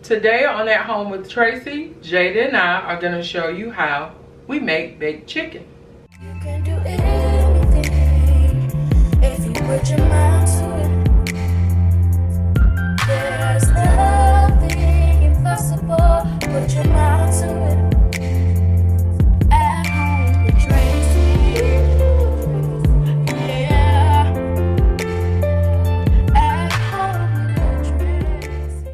Today on At Home with Tracy, Jada and I are going to show you how we make baked chicken. You can do anything if you put your mind to it. There's nothing impossible, put your mind to it. At Home with Tracy, yeah. At Home with Tracy.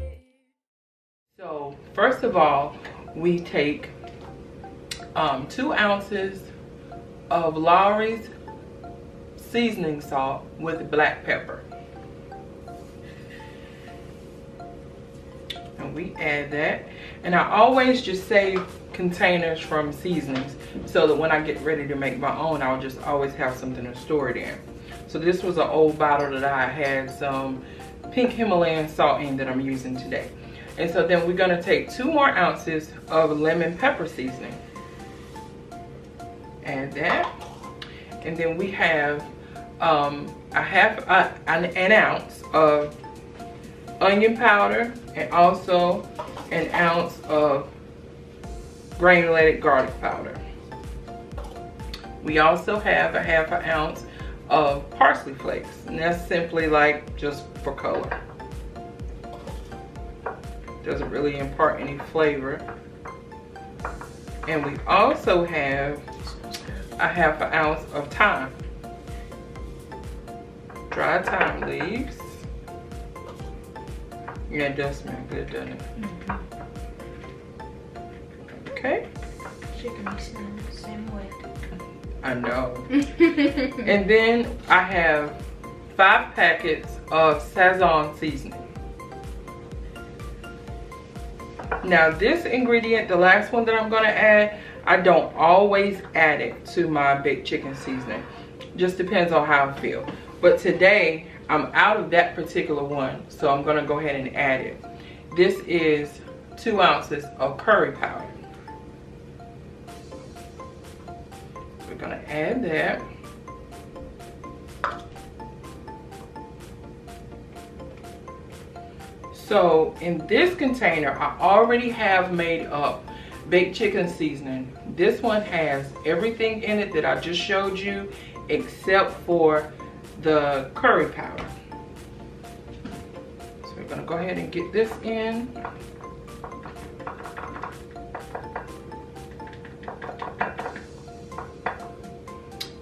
So first of all, we take 2 ounces of Lawry's seasoning salt with black pepper. And we add that. And I always just save containers from seasonings so that when I get ready to make my own, I'll just always have something to store it in. So this was an old bottle that I had some pink Himalayan salt in that I'm using today. And so then we're gonna take 2 more ounces of lemon pepper seasoning. Add that. And then we have an ounce of onion powder and also an ounce of granulated garlic powder. We also have a half an ounce of parsley flakes, and that's simply like just for color. Doesn't really impart any flavor. And we also have a half an ounce of thyme, dried thyme leaves. Yeah, it does smell good, doesn't it? Okay. Chicken smells the same way. I know. And then I have 5 packets of Sazon seasoning. Now this ingredient, the last one that I'm gonna add, I don't always add it to my baked chicken seasoning. Just depends on how I feel. But today, I'm out of that particular one, so I'm gonna go ahead and add it. This is 2 ounces of curry powder. We're gonna add that. So in this container, I already have made up baked chicken seasoning. This one has everything in it that I just showed you except for the curry powder. So we're gonna go ahead and get this in.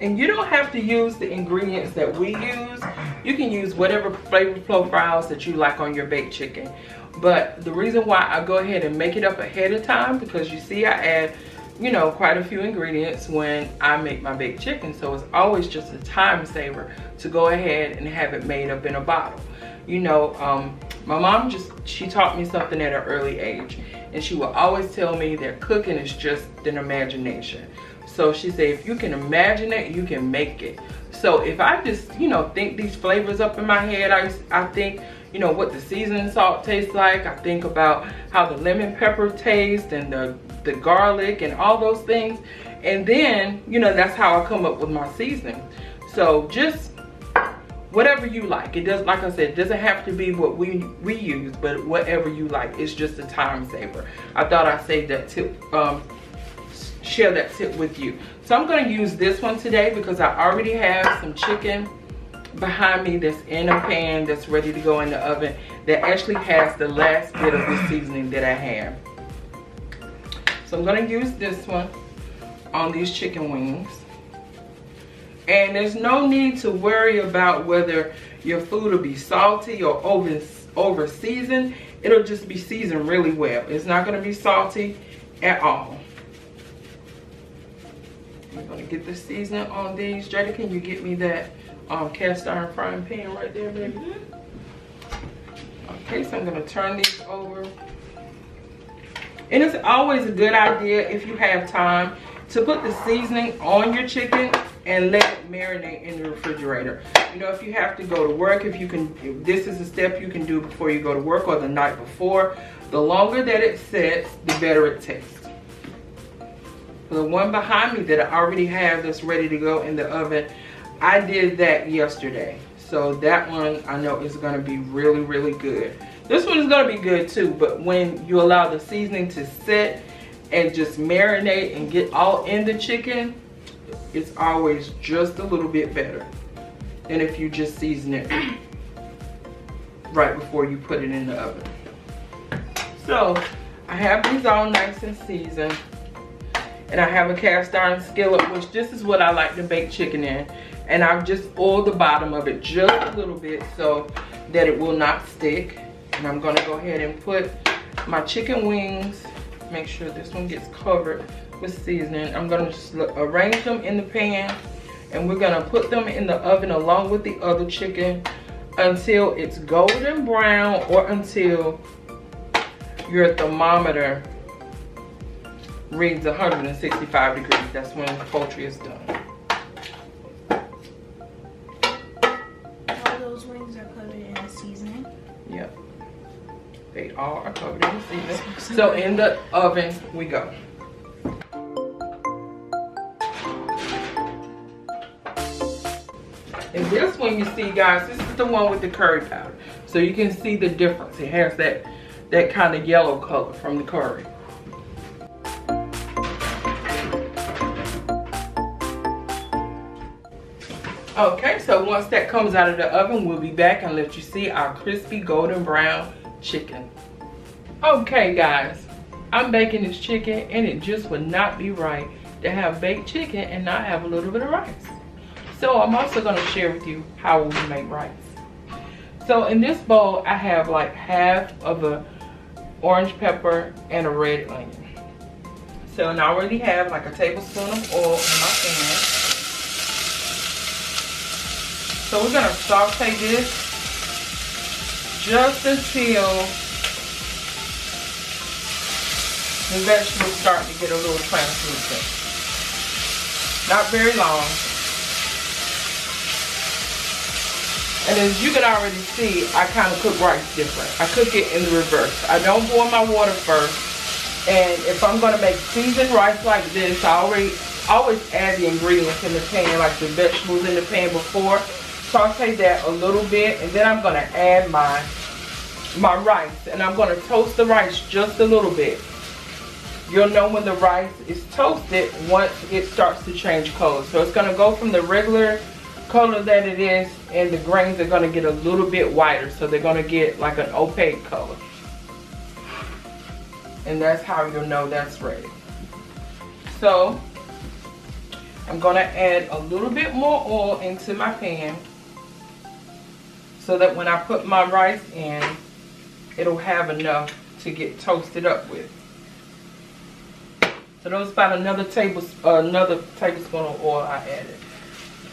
And you don't have to use the ingredients that we use. You can use whatever flavor profiles that you like on your baked chicken. But the reason why I go ahead and make it up ahead of time, because you see I add, you know, quite a few ingredients when I make my baked chicken. So it's always just a time saver to go ahead and have it made up in a bottle. You know, my mom she taught me something at an early age. And she will always tell me that cooking is just an imagination. So she said, if you can imagine it, you can make it. So if I just, you know, think these flavors up in my head, I think, you know, what the seasoning salt tastes like. I think about how the lemon pepper tastes and the garlic and all those things. And then, you know, that's how I come up with my seasoning. So just whatever you like. It does, like I said, it doesn't have to be what we use, but whatever you like. It's just a time saver. I thought I'd save that tip, share that tip with you. So I'm going to use this one today because I already have some chicken behind me that's in a pan that's ready to go in the oven that actually has the last bit of the seasoning that I have. So I'm going to use this one on these chicken wings. And there's no need to worry about whether your food will be salty or over seasoned. It'll just be seasoned really well. It's not going to be salty at all. I'm going to get the seasoning on these. Jada, can you get me that cast iron frying pan right there, baby? Okay, so I'm going to turn these over. And it's always a good idea, if you have time, to put the seasoning on your chicken and let it marinate in the refrigerator. You know, if you have to go to work, if this is a step you can do before you go to work or the night before, the longer that it sets, the better it tastes. The one behind me that I already have that's ready to go in the oven, I did that yesterday. So that one I know is gonna be really, really good. This one is gonna be good too, but when you allow the seasoning to sit and just marinate and get all in the chicken, it's always just a little bit better than if you just season it right before you put it in the oven. So I have these all nice and seasoned, and I have a cast iron skillet, which this is what I like to bake chicken in, and I've just oiled the bottom of it just a little bit so that it will not stick. And I'm gonna go ahead and put my chicken wings, make sure this one gets covered with seasoning. I'm gonna just arrange them in the pan, and we're gonna put them in the oven along with the other chicken until it's golden brown, or until your thermometer reads 165 degrees. That's when the poultry is done. All those wings are covered in a seasoning. Yep. They all are covered in the seasoning. So in the oven we go. And this one, you see guys, this is the one with the curry powder. So you can see the difference. It has that kind of yellow color from the curry. Okay, so once that comes out of the oven, we'll be back and let you see our crispy golden brown chicken. Okay guys, I'm baking this chicken, and it just would not be right to have baked chicken and not have a little bit of rice. So I'm also going to share with you how we make rice. So in this bowl, I have like half of a orange pepper and a red onion. So, and I already have like a tablespoon of oil in my pan. So we're gonna saute this just until the vegetables start to get a little translucent. Not very long. And as you can already see, I kind of cook rice different. I cook it in the reverse. I don't boil my water first. And if I'm gonna make seasoned rice like this, I always add the ingredients in the pan, like the vegetables in the pan before. Saute that a little bit, and then I'm gonna add my rice, and I'm gonna toast the rice just a little bit. You'll know when the rice is toasted once it starts to change color. So it's gonna go from the regular color that it is, and the grains are gonna get a little bit whiter, so they're gonna get like an opaque color. And that's how you'll know that's ready. So I'm gonna add a little bit more oil into my pan, so that when I put my rice in, it'll have enough to get toasted up with. So that was about another tablespoon of oil I added.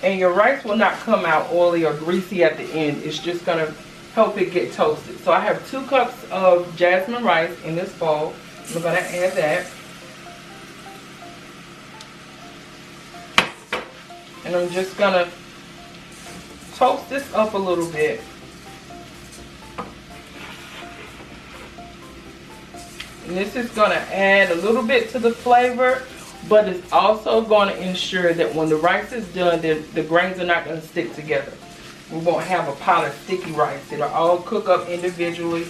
And your rice will not come out oily or greasy at the end. It's just gonna help it get toasted. So I have 2 cups of jasmine rice in this bowl. I'm gonna add that. And I'm just gonna toast this up a little bit. And this is gonna add a little bit to the flavor, but it's also gonna ensure that when the rice is done, the grains are not gonna stick together. We won't have a pile of sticky rice. It'll all cook up individually.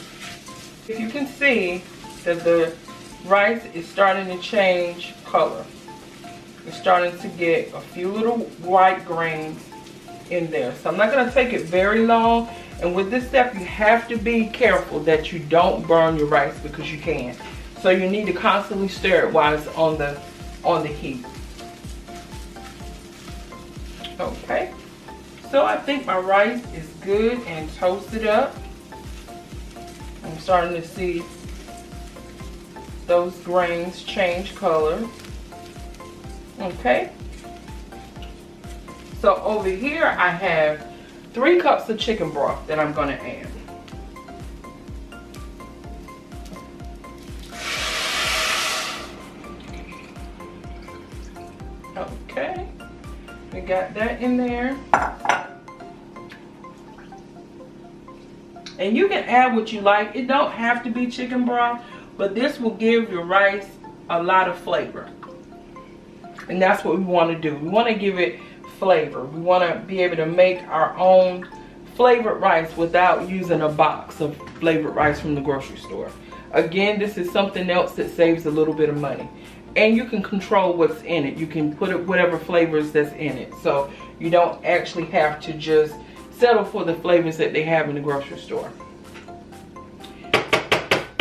If you can see that the rice is starting to change color. It's starting to get a few little white grains in there. So I'm not going to take it very long. And with this step, you have to be careful that you don't burn your rice, because you can. So you need to constantly stir it while it's on the heat. Okay. So I think my rice is good and toasted up. I'm starting to see those grains change color. Okay. So over here I have 3 cups of chicken broth that I'm going to add. Okay. We got that in there. And you can add what you like. It don't have to be chicken broth, but this will give your rice a lot of flavor. And that's what we want to do. We want to give it flavor. We want to be able to make our own flavored rice without using a box of flavored rice from the grocery store. Again, this is something else that saves a little bit of money. And you can control what's in it. You can put it whatever flavors that's in it. So you don't actually have to just settle for the flavors that they have in the grocery store.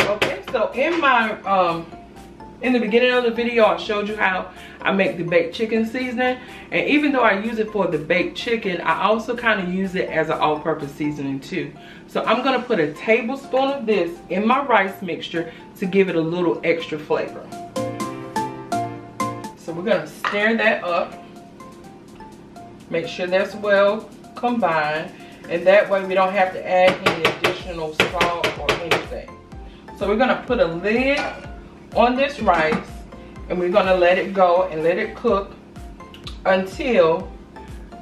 Okay, so in my in the beginning of the video, I showed you how I make the baked chicken seasoning. And even though I use it for the baked chicken, I also kind of use it as an all-purpose seasoning too. So I'm gonna put a tablespoon of this in my rice mixture to give it a little extra flavor. So we're gonna stir that up. Make sure that's well combined. And that way we don't have to add any additional salt or anything. So we're gonna put a lid on this rice and we're gonna let it go and let it cook until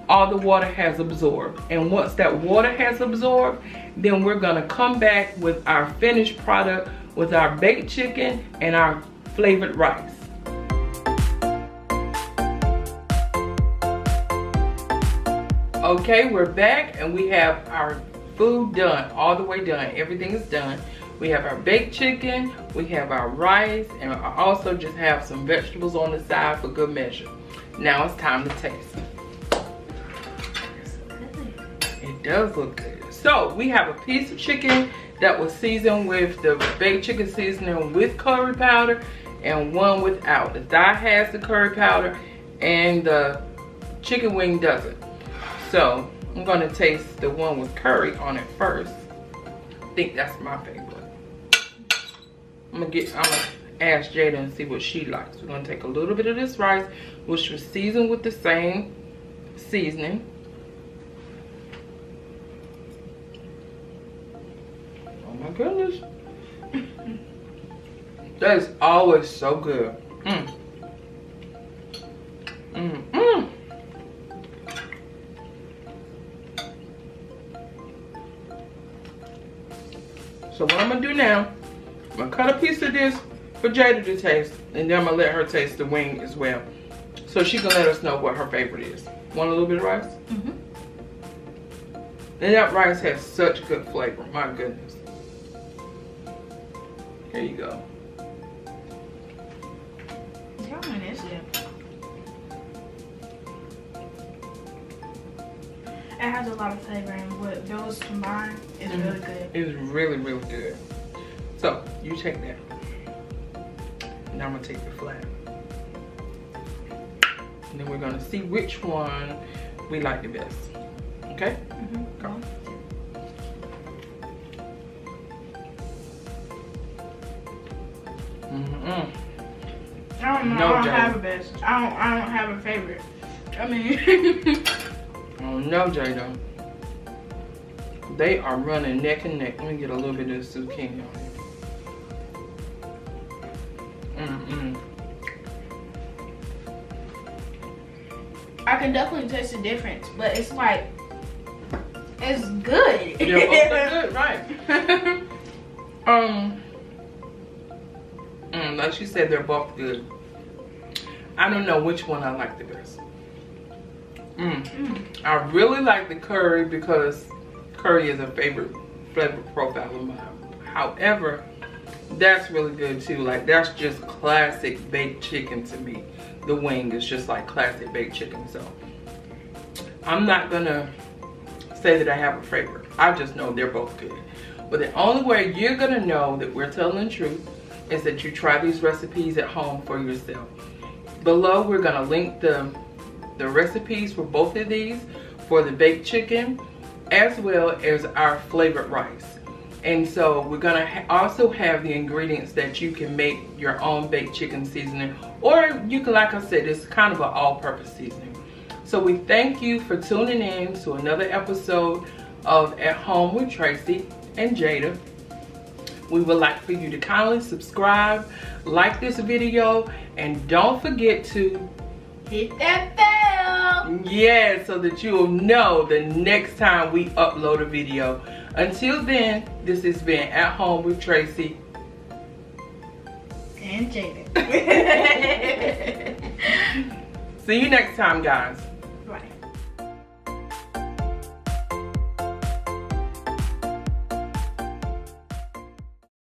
all the water has absorbed. And once that water has absorbed, then we're gonna come back with our finished product with our baked chicken and our flavored rice. Okay, we're back and we have our food done, all the way done. Everything is done. We have our baked chicken, we have our rice, and I also just have some vegetables on the side for good measure. Now it's time to taste. It does look good. So we have a piece of chicken that was seasoned with the baked chicken seasoning with curry powder and one without. The thigh has the curry powder and the chicken wing doesn't. So I'm gonna taste the one with curry on it first. I think that's my favorite. I'm gonna ask Jada and see what she likes. We're gonna take a little bit of this rice, which was seasoned with the same seasoning. Oh my goodness. That is always so good. So what I'm gonna do now, I'm gonna cut a piece of this for Jada to taste, and then I'm gonna let her taste the wing as well. So she can let us know what her favorite is. Want a little bit of rice? And that rice has such good flavor, my goodness. Here you go. It has a lot of flavor, and what those combined is really good. It's really, really good. So you take that. Now I'm gonna take the flat. And then we're gonna see which one we like the best. Okay? Go. I don't know. I don't have a best. I don't have a favorite. I mean. Oh no, Jada. They are running neck and neck. Let me get a little bit of the zucchini on here. I can definitely taste the difference, but it's like, it's good. Yeah, both are good, right? Like she said, they're both good. I don't know which one I like the best. I really like the curry because curry is a favorite flavor profile of mine. However, that's really good too. Like, that's just classic baked chicken to me. The wing is just like classic baked chicken. So I'm not gonna say that I have a favorite. I just know they're both good. But the only way you're gonna know that we're telling the truth is that you try these recipes at home for yourself. Below, we're gonna link the recipes for both of these, for the baked chicken as well as our flavored rice. And so we're gonna also have the ingredients that you can make your own baked chicken seasoning, or you can, like I said, it's kind of an all-purpose seasoning. So we thank you for tuning in to another episode of At Home with Traci and Jada. We would like for you to kindly subscribe, like this video, and don't forget to hit that bell. Yeah, so that you will know the next time we upload a video. Until then, this has been At Home with Traci and Jada. See you next time, guys.